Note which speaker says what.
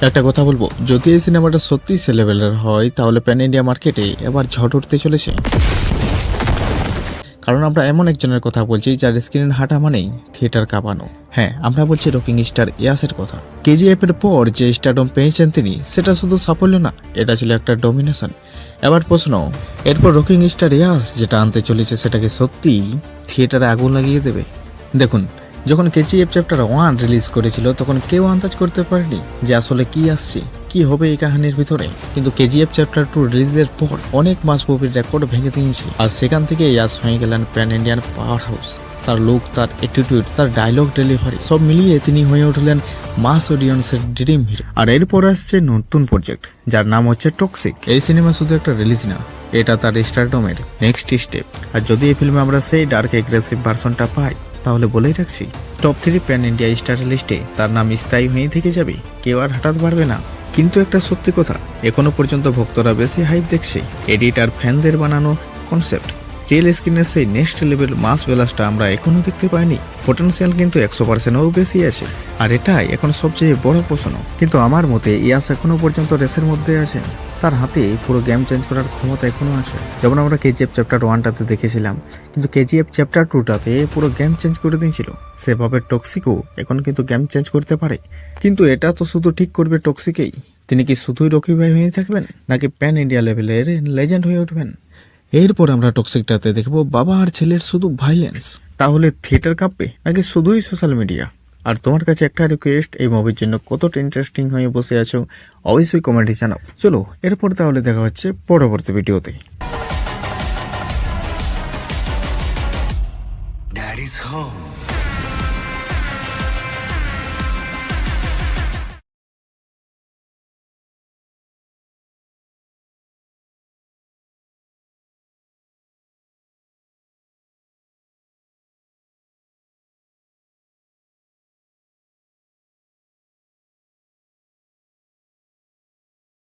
Speaker 1: একটা কথা বলবো, যদি এই সিনেমাটা সত্যি সে লেভেলের হয় তাহলে প্যান ইন্ডিয়া মার্কেটে এবার ঝড় উঠতে চলেছে। কারণ আমরা এমন একজনের কথা বলছি যার স্ক্রিন হাঁটা মানেই থিয়েটার কাঁপানো। হ্যাঁ, আমরা বলছি রকিং স্টার ইয়াসের কথা। কেজিএফ এর পর যে স্টারডম পেয়েছেন তিনি, সেটা শুধু সাফল্য না, এটা ছিল একটা ডমিনেশন। এবার প্রশ্ন, এরপর রকিং স্টার ইয়াস যেটা আনতে চলেছে সেটাকে সত্যি থিয়েটারে আগুন লাগিয়ে দেবে? দেখুন, যখন কেজিএফ চ্যাপ্টার 1 রিলিজ করেছিল তখন কেউ আন্দাজ করতে পারেনি যে আসলে কি আসছে, কি হবে এই কাহিনীর ভিতরে। কিন্তু কেজিএফ চ্যাপ্টার 2 রিলিজের পর অনেক মাস মুভির রেকর্ড ভেঙে দিয়েছে। আর সেখান থেকে ইয়াস হয়ে গেলেন প্যান ইন্ডিয়ান পাওয়ার হাউস। তার লুক, তার অ্যাটিটিউড, তার ডায়লগ ডেলিভারি সব মিলিয়ে তিনি হয়ে উঠলেন মাস অডিয়েন্সের ড্রিম হিরো। আর এরপর আসছে নতুন প্রজেক্ট যার নাম হচ্ছে টক্সিক। এই সিনেমা শুধু একটা রিলিজ না, এটা তার স্টারডমের নেক্সট স্টেপ। আর যদি এই ফিল্মে আমরা সেই ডার্ক এগ্রেসিভ ভার্সনটা পাই তাহলে বলেই রাখছি, টপ 3 প্যান ইন্ডিয়া স্টার লিস্টে তার নাম স্থায়ী হয়েই থেকে যাবে, কেউ আর হঠাৎ পারবে না। কিন্তু একটা সত্যি কথা, এখনো পর্যন্ত ভক্তরা বেশি হাইপ দেখছে এডিট আর ফ্যানদের বানানো কনসেপ্ট। রিয়েল স্ক্রিনের সেই নেক্সট লেভেল মাস বেলাসটা আমরা এখনো দেখতে পাইনি। পটেনশিয়াল কিন্তু 100%ও বেশি আছে, আর এটাই এখন সবচেয়ে বড় প্রশ্ন। কিন্তু আমার মতে ইয়াস এখনো পর্যন্ত রেসের মধ্যে আছে, তার হাতে পুরো গেম চেঞ্জ করার ক্ষমতা এখনো আছে। যেমন আমরা কেজিএফ চ্যাপ্টার 1টাতে দেখেছিলাম, কিন্তু কেজিএফ চ্যাপ্টার 2টাতে পুরো গেম চেঞ্জ করে দিয়েছিল। সেভাবে টক্সিকও এখন কিন্তু গেম চেঞ্জ করতে পারে। কিন্তু এটা তো শুধু ঠিক করবে টক্সিকেই। তিনি কি শুধুই রকি ভাই হয়ে থাকবেন, নাকি প্যান ইন্ডিয়া লেভেলের লেজেন্ড হয়ে উঠবেন? এরপর আমরা টক্সিকটাতে দেখবো বাবা আর ছেলের শুধু ভাইলেন্স। তাহলে থিয়েটার কাঁপবে নাকি শুধুই সোশ্যাল মিডিয়া? আর তোমার কাছে একটা রিকোয়েস্ট, এই মুভির জন্য কতটা ইন্টারেস্টিং হয়ে বসে আছো অবশ্যই কমেন্টে জানাও। চলো এরপর তাহলে দেখা হচ্ছে পরবর্তী ভিডিওতে।
Speaker 2: Daddy's home.